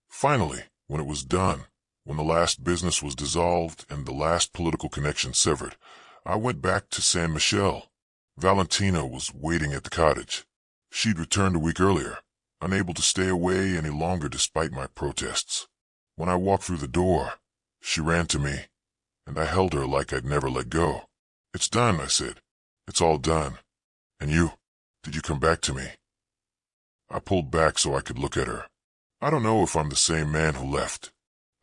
Finally, when it was done, when the last business was dissolved and the last political connection severed, I went back to San Michele. Valentina was waiting at the cottage. She'd returned a week earlier, unable to stay away any longer despite my protests. When I walked through the door, she ran to me, and I held her like I'd never let go. "It's done," I said. "It's all done. And you, did you come back to me?" I pulled back so I could look at her. I don't know if I'm the same man who left.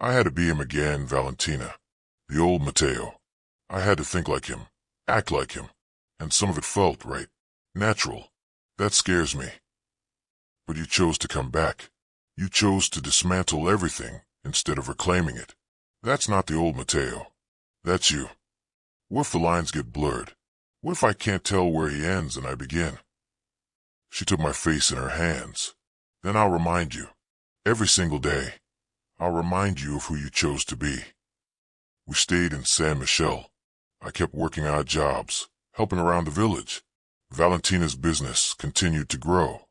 I had to be him again, Valentina. The old Mateo. I had to think like him, act like him, and some of it felt right, natural. That scares me. But you chose to come back. You chose to dismantle everything instead of reclaiming it. That's not the old Mateo. That's you. What if the lines get blurred? What if I can't tell where he ends and I begin? She took my face in her hands. Then I'll remind you. Every single day. I'll remind you of who you chose to be. We stayed in San Michel. I kept working odd jobs, helping around the village. Valentina's business continued to grow.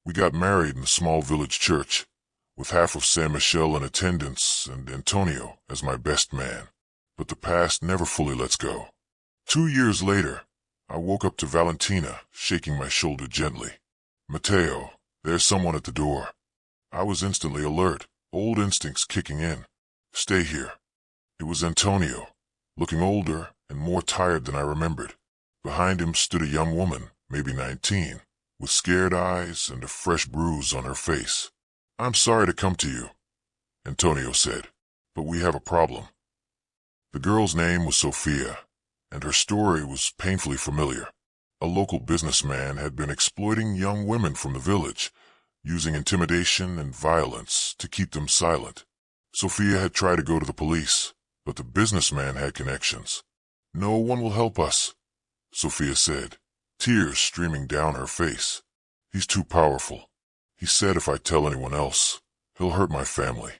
We got married in a small village church, with half of San Michel in attendance and Antonio as my best man. But the past never fully lets go. 2 years later, I woke up to Valentina shaking my shoulder gently. Mateo, there's someone at the door. I was instantly alert, old instincts kicking in. Stay here. It was Antonio, looking older and more tired than I remembered. Behind him stood a young woman, maybe 19, with scared eyes and a fresh bruise on her face. I'm sorry to come to you, Antonio said, but we have a problem. The girl's name was Sophia, and her story was painfully familiar. A local businessman had been exploiting young women from the village, using intimidation and violence to keep them silent. Sophia had tried to go to the police, but the businessman had connections. No one will help us, Sophia said, tears streaming down her face. He's too powerful. He said if I tell anyone else, he'll hurt my family.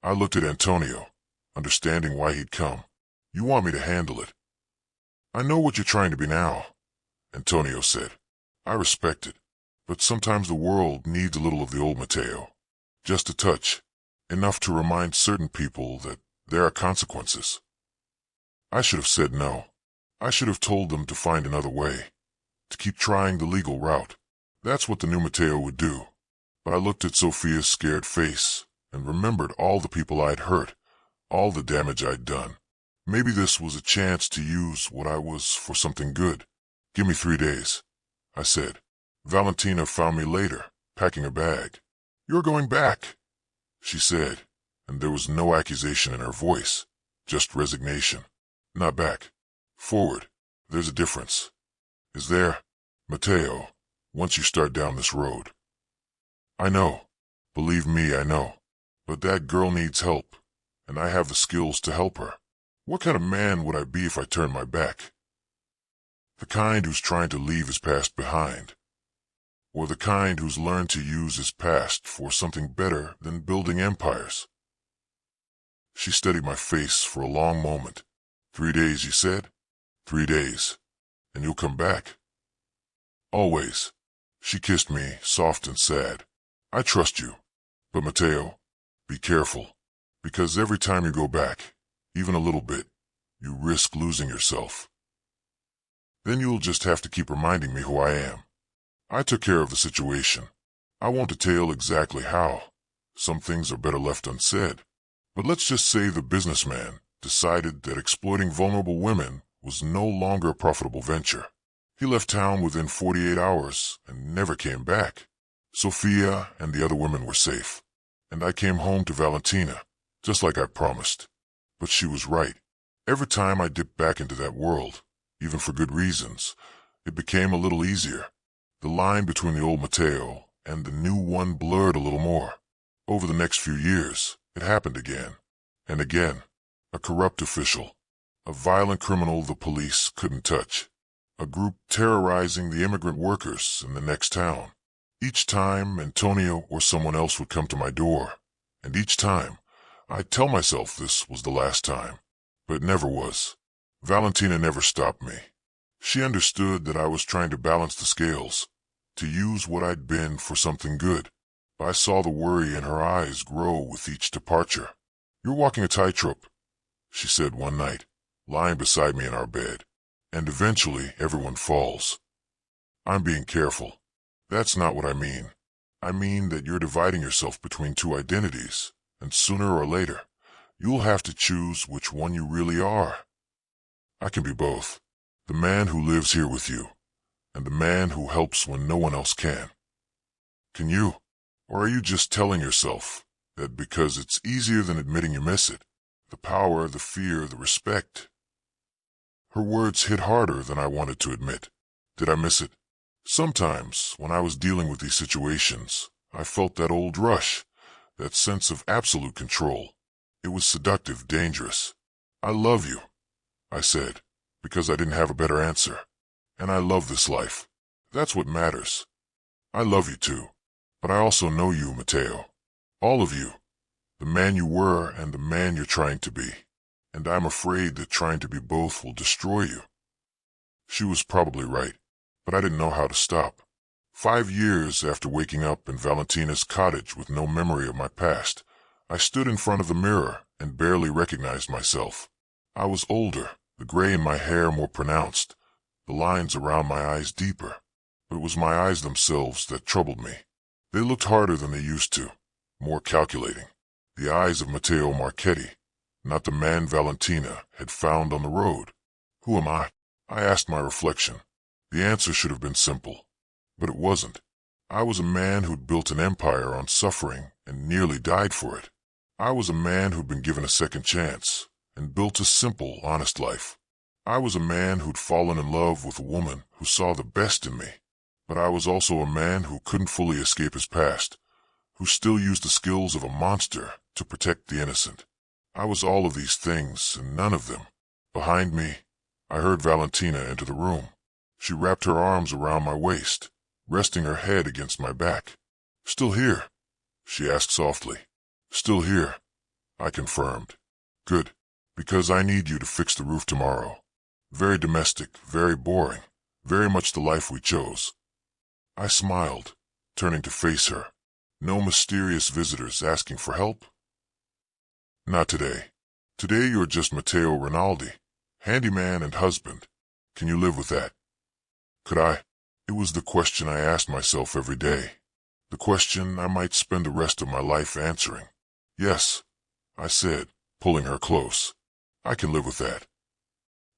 I looked at Antonio, understanding why he'd come. You want me to handle it? I know what you're trying to be now, Antonio said. I respect it, but sometimes the world needs a little of the old Mateo. Just a touch, enough to remind certain people that there are consequences. I should have said no. I should have told them to find another way, to keep trying the legal route. That's what the new Mateo would do. But I looked at Sophia's scared face and remembered all the people I'd hurt, all the damage I'd done. Maybe this was a chance to use what I was for something good. Give me 3 days, I said. Valentina found me later, packing a bag. You're going back, she said, and there was no accusation in her voice, just resignation. Not back. Forward. There's a difference. Is there? Mateo, once you start down this road. I know. Believe me, I know. But that girl needs help, and I have the skills to help her. What kind of man would I be if I turned my back? The kind who's trying to leave his past behind. Or the kind who's learned to use his past for something better than building empires. She studied my face for a long moment. 3 days, you said? 3 days. And you'll come back? Always. She kissed me, soft and sad. I trust you. But Mateo, be careful. Because every time you go back, even a little bit, you risk losing yourself. Then you'll just have to keep reminding me who I am. I took care of the situation. I won't detail exactly how. Some things are better left unsaid. But let's just say the businessman decided that exploiting vulnerable women was no longer a profitable venture. He left town within 48 hours and never came back. Sophia and the other women were safe, and I came home to Valentina, just like I promised. But she was right. Every time I dipped back into that world, even for good reasons, it became a little easier. The line between the old Mateo and the new one blurred a little more. Over the next few years, it happened again, and again. A corrupt official, a violent criminal the police couldn't touch, a group terrorizing the immigrant workers in the next town. Each time, Antonio or someone else would come to my door, and each time, I'd tell myself this was the last time, but it never was. Valentina never stopped me. She understood that I was trying to balance the scales, to use what I'd been for something good. I saw the worry in her eyes grow with each departure. You're walking a tightrope, she said one night, lying beside me in our bed. And eventually everyone falls. I'm being careful. That's not what I mean. I mean that you're dividing yourself between two identities, and sooner or later, you'll have to choose which one you really are. I can be both. The man who lives here with you, and the man who helps when no one else can. Can you? Or are you just telling yourself that because it's easier than admitting you miss it, the power, the fear, the respect? Her words hit harder than I wanted to admit. Did I miss it? Sometimes, when I was dealing with these situations, I felt that old rush, that sense of absolute control. It was seductive, dangerous. I love you, I said, because I didn't have a better answer. And I love this life. That's what matters. I love you too. But I also know you, Mateo. All of you. The man you were and the man you're trying to be. And I'm afraid that trying to be both will destroy you. She was probably right, but I didn't know how to stop. 5 years after waking up in Valentina's cottage with no memory of my past, I stood in front of the mirror and barely recognized myself. I was older, the gray in my hair more pronounced, the lines around my eyes deeper. But it was my eyes themselves that troubled me. They looked harder than they used to, more calculating. The eyes of Matteo Marchetti, not the man Valentina had found on the road. Who am I? I asked my reflection. The answer should have been simple, but it wasn't. I was a man who'd built an empire on suffering and nearly died for it. I was a man who'd been given a second chance and built a simple, honest life. I was a man who'd fallen in love with a woman who saw the best in me. But I was also a man who couldn't fully escape his past, who still used the skills of a monster to protect the innocent. I was all of these things and none of them. Behind me, I heard Valentina enter the room. She wrapped her arms around my waist, resting her head against my back. "Still here?" she asked softly. "Still here," I confirmed. "Good, because I need you to fix the roof tomorrow. Very domestic, very boring, very much the life we chose." I smiled, turning to face her. No mysterious visitors asking for help? Not today. Today you're just Matteo Rinaldi, handyman and husband. Can you live with that? Could I? It was the question I asked myself every day. The question I might spend the rest of my life answering. Yes, I said, pulling her close. I can live with that.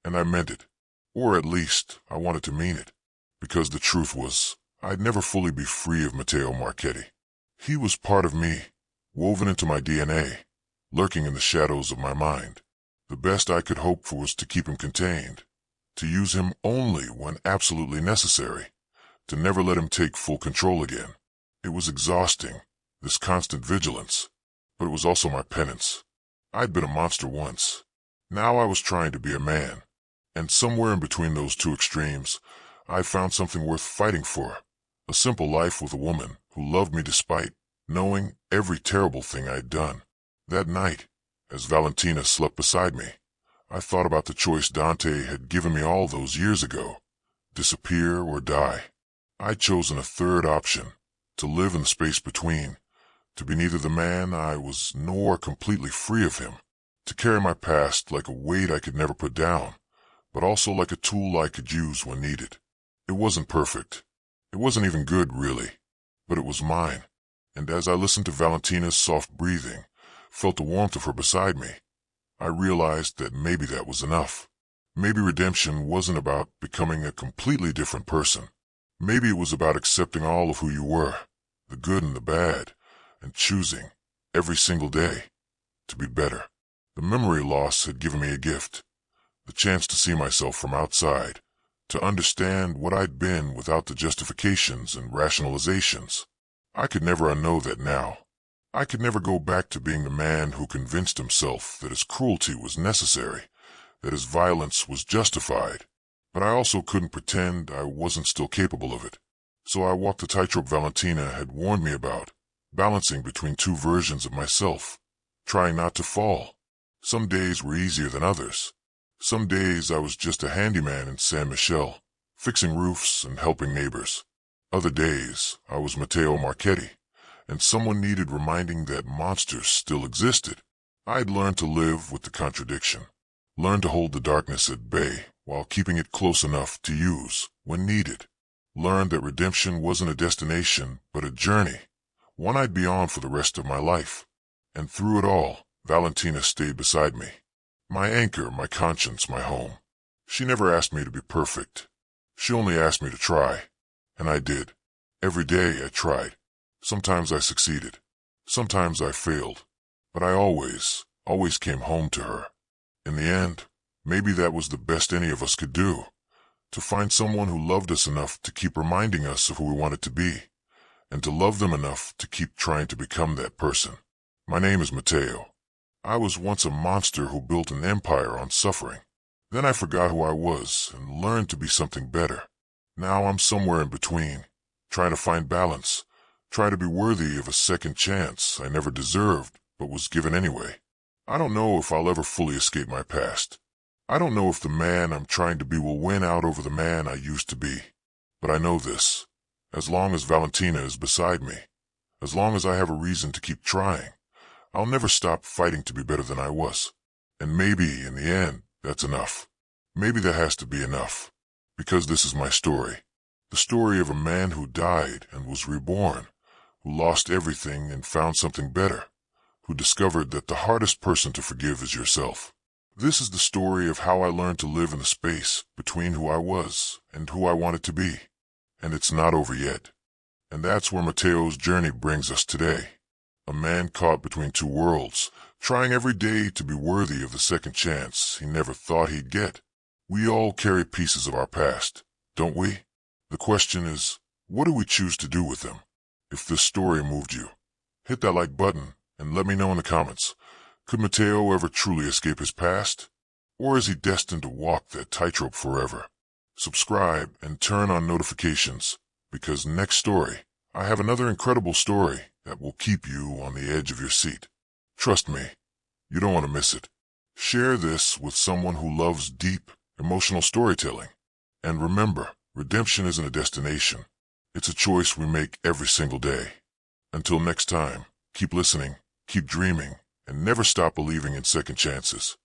And I meant it. Or at least, I wanted to mean it. Because the truth was, I'd never fully be free of Matteo Marchetti. He was part of me, woven into my DNA, lurking in the shadows of my mind. The best I could hope for was to keep him contained, to use him only when absolutely necessary, to never let him take full control again. It was exhausting, this constant vigilance, but it was also my penance. I'd been a monster once. Now I was trying to be a man, and somewhere in between those two extremes, I found something worth fighting for. A simple life with a woman who loved me despite knowing every terrible thing I'd done. That night, as Valentina slept beside me, I thought about the choice Dante had given me all those years ago. Disappear or die. I'd chosen a third option, to live in the space between, to be neither the man I was nor completely free of him, to carry my past like a weight I could never put down, but also like a tool I could use when needed. It wasn't perfect. It wasn't even good, really, but it was mine, and as I listened to Valentina's soft breathing, felt the warmth of her beside me, I realized that maybe that was enough. Maybe redemption wasn't about becoming a completely different person. Maybe it was about accepting all of who you were, the good and the bad, and choosing, every single day, to be better. The memory loss had given me a gift, the chance to see myself from outside, to understand what I'd been without the justifications and rationalizations. I could never unknow that now. I could never go back to being the man who convinced himself that his cruelty was necessary, that his violence was justified, but I also couldn't pretend I wasn't still capable of it. So I walked the tightrope Valentina had warned me about, balancing between two versions of myself, trying not to fall. Some days were easier than others. Some days I was just a handyman in San Michele, fixing roofs and helping neighbors. Other days I was Matteo Marchetti, and someone needed reminding that monsters still existed. I'd learned to live with the contradiction, learned to hold the darkness at bay while keeping it close enough to use when needed, learned that redemption wasn't a destination but a journey, one I'd be on for the rest of my life. And through it all, Valentina stayed beside me. My anchor, my conscience, my home. She never asked me to be perfect. She only asked me to try. And I did. Every day I tried. Sometimes I succeeded. Sometimes I failed. But I always came home to her. In the end, maybe that was the best any of us could do. To find someone who loved us enough to keep reminding us of who we wanted to be. and to love them enough to keep trying to become that person. My name is Mateo. I was once a monster who built an empire on suffering. Then I forgot who I was and learned to be something better. Now I'm somewhere in between, trying to find balance, trying to be worthy of a second chance I never deserved but was given anyway. I don't know if I'll ever fully escape my past. I don't know if the man I'm trying to be will win out over the man I used to be. But I know this. As long as Valentina is beside me, as long as I have a reason to keep trying, I'll never stop fighting to be better than I was. And maybe, in the end, that's enough. Maybe that has to be enough. Because this is my story. The story of a man who died and was reborn, who lost everything and found something better, who discovered that the hardest person to forgive is yourself. This is the story of how I learned to live in the space between who I was and who I wanted to be. And it's not over yet. And that's where Mateo's journey brings us today. A man caught between two worlds, trying every day to be worthy of the second chance he never thought he'd get. We all carry pieces of our past, don't we? The question is, what do we choose to do with them? If this story moved you, hit that like button and let me know in the comments. Could Mateo ever truly escape his past? Or is he destined to walk that tightrope forever? Subscribe and turn on notifications, because next story, I have another incredible story that will keep you on the edge of your seat. Trust me, you don't want to miss it. Share this with someone who loves deep, emotional storytelling. And remember, redemption isn't a destination. It's a choice we make every single day. Until next time, keep listening, keep dreaming, and never stop believing in second chances.